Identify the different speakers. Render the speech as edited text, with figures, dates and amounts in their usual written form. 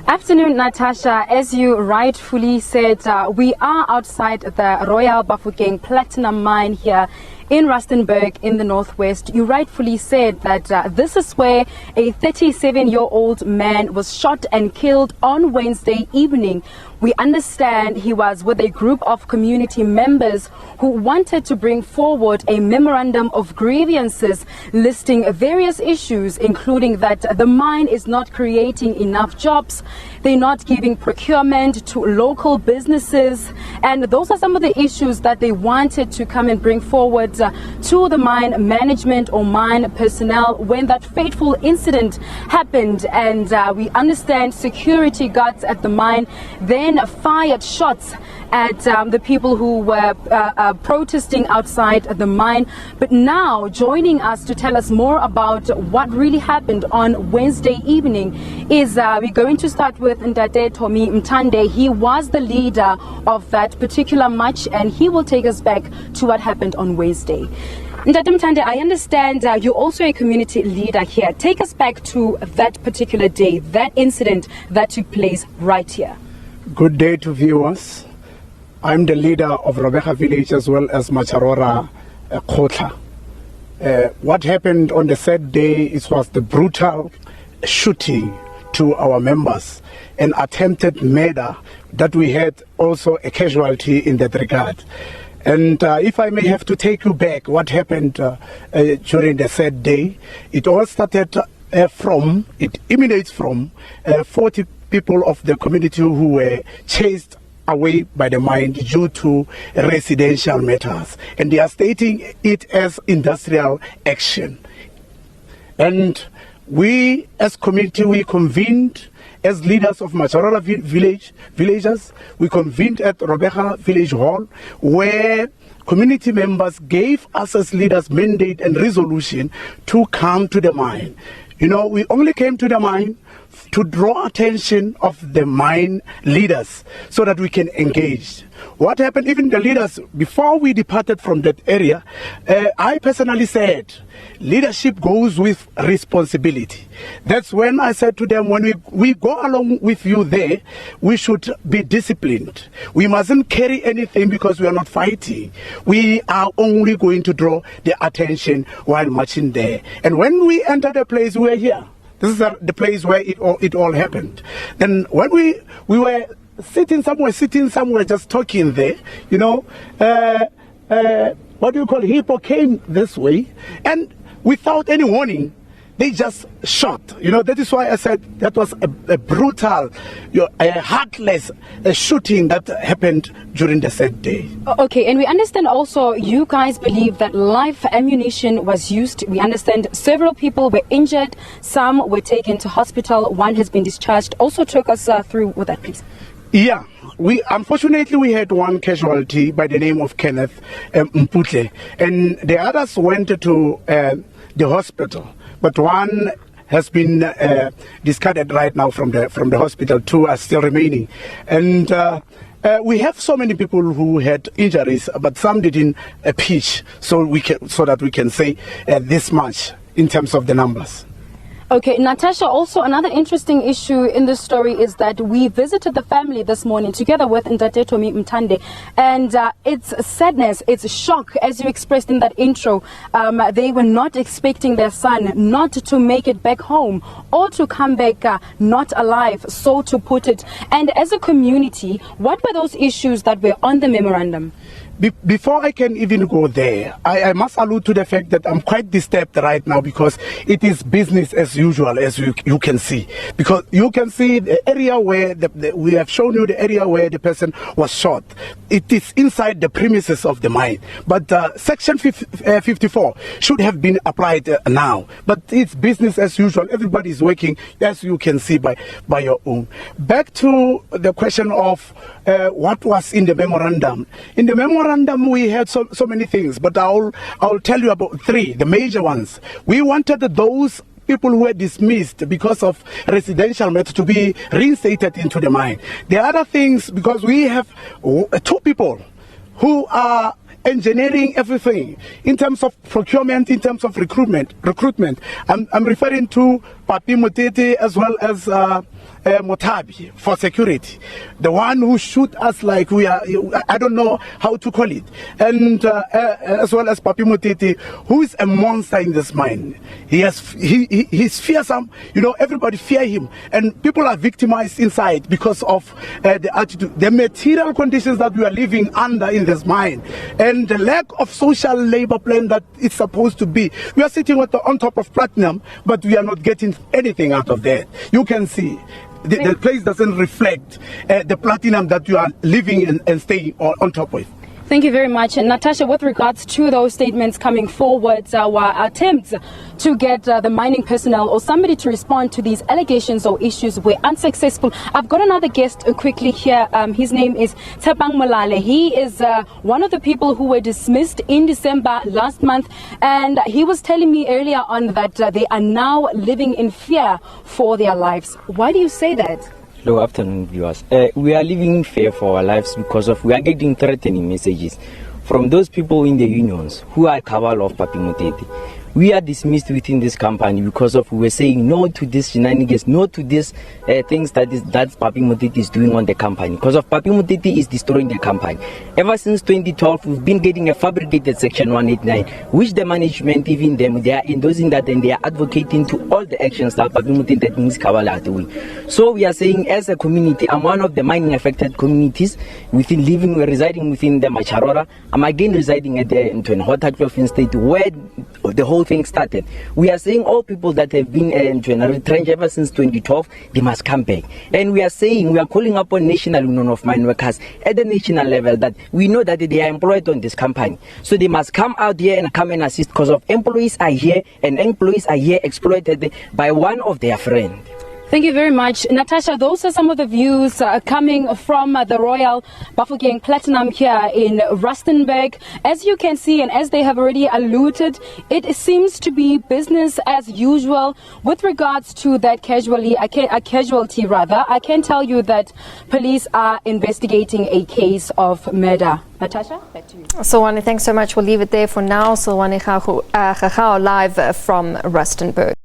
Speaker 1: Afternoon, Natasha. As you rightfully said, we are outside the Royal Bafokeng Platinum mine here in Rustenburg in the northwest. You rightfully said that this is where a 37-year-old man was shot and killed on Wednesday evening. We understand he was with a group of community members who wanted to bring forward a memorandum of grievances listing various issues, including that the mine is not creating enough jobs, they're not giving procurement to local businesses, and those are some of the issues that they wanted to come and bring forward to the mine management or mine personnel when that fateful incident happened. And we understand security guards at the mine then fired shots at the people who were protesting outside the mine. But now joining us to tell us more about what really happened on Wednesday evening is we're going to start with Ndate Tomi Mtande. He was the leader of that particular march, and he will take us back to what happened on Wednesday. Ndate Mtande, I understand you're also a community leader here. Take us back to that particular day, that incident that took place right here.
Speaker 2: Good day to viewers. I'm the leader of Robeha village as well as Macharora Kotla. What happened on the third day, it was the brutal shooting to our members, an attempted murder that we had also a casualty in that regard. And if I may have to take you back, what happened during the third day, it all started it emanates from 40 people of the community who were chased away by the mine due to residential matters, and they are stating it as industrial action. And we as community, we convened as leaders of Macharora villagers, we convened at Robeha Village Hall, where community members gave us as leaders mandate and resolution to come to the mine. You know, we only came to the mine to draw attention of the mine leaders so that we can engage. What happened, even the leaders, before we departed from that area, I personally said, leadership goes with responsibility. That's when I said to them, when we go along with you there, we should be disciplined. We mustn't carry anything because we are not fighting. We are only going to draw the attention while marching there. And when we enter the place, we were here. This is the place where it all happened. Then when we were sitting somewhere just talking there, you know, what do you call it? Hippo came this way, and without any warning, they just shot. You know, that is why I said that was a brutal, a heartless shooting that happened during the third day.
Speaker 1: Okay, and we understand also you guys believe that live ammunition was used. We understand several people were injured, some were taken to hospital, one has been discharged. Also talk us through with that, please.
Speaker 2: Yeah, unfortunately we had one casualty by the name of Kenneth Mputle, and the others went to the hospital, but one has been discarded right now from the hospital. Two are still remaining, and we have so many people who had injuries, but some didn't pitch, so that we can say this much in terms of the numbers.
Speaker 1: Okay, Natasha, also another interesting issue in this story is that we visited the family this morning together with Ndate Tomi Mtande, and it's sadness, it's shock, as you expressed in that intro. They were not expecting their son not to make it back home or to come back not alive, so to put it. And as a community, what were those issues that were on the memorandum?
Speaker 2: Before I can even go there, I must allude to the fact that I'm quite disturbed right now because it is business as usual, as you can see. Because you can see the area where we have shown you the area where the person was shot. It is inside the premises of the mine. But Section 54 should have been applied now. But it's business as usual. Everybody is working, as you can see by your own. Back to the question of what was in the memorandum. In the memorandum, we had so many things, but I'll tell you about three, the major ones. We wanted those people who were dismissed because of residential matters to be reinstated into the mine. The other things, because we have two people who are engineering everything in terms of procurement, in terms of recruitment. I'm referring to Papi Mutete as well as Motabi for security. The one who shoot us like we are, I don't know how to call it. And as well as Papi Mutete, who is a monster in this mine. He's fearsome. You know, everybody fear him. And people are victimized inside because of the attitude, the material conditions that we are living under in this mine. And the lack of social labor plan that it's supposed to be. We are sitting on top of platinum, but we are not getting anything out of that. You can see. The place doesn't reflect the platinum that you are living and staying on top of.
Speaker 1: Thank you very much. And Natasha, with regards to those statements coming forward, our attempts to get the mining personnel or somebody to respond to these allegations or issues were unsuccessful. I've got another guest quickly here. His name is Tshepang Molale. He is one of the people who were dismissed in December last month. And he was telling me earlier on that they are now living in fear for their lives. Why do you say that?
Speaker 3: Hello, afternoon viewers. We are living in fear for our lives because we are getting threatening messages from those people in the unions who are cabal of Papi Mutete. We are dismissed within this company because we were saying no to this shenanigans, no to these things that Papi Mutete is doing on the company. Because Papi Mutete is destroying the company. Ever since 2012, we've been getting a fabricated Section 189, which the management, even them, they are endorsing that and they are advocating to all the actions that Papi Mutete and his cabal are doing. So we are saying, as a community, I'm one of the mining affected communities residing within the Macharora. I'm again residing at the Ntwenhota State, where the whole thing started. We are saying all people that have been retrenched ever since 2012, they must come back. And we are saying, we are calling upon National Union of Mine Workers at the national level that we know that they are employed on this company. So they must come out here and come and assist because employees are here and employees are here exploited by one of their friends.
Speaker 1: Thank you very much. Natasha, those are some of the views coming from the Royal Bafokeng Platinum here in Rustenburg. As you can see, and as they have already alluded, it seems to be business as usual with regards to that casualty. I can tell you that police are investigating a case of murder. Natasha, back to you.
Speaker 4: Sellewane, thanks so much. We'll leave it there for now. Sellewane Khakhau live from Rustenburg.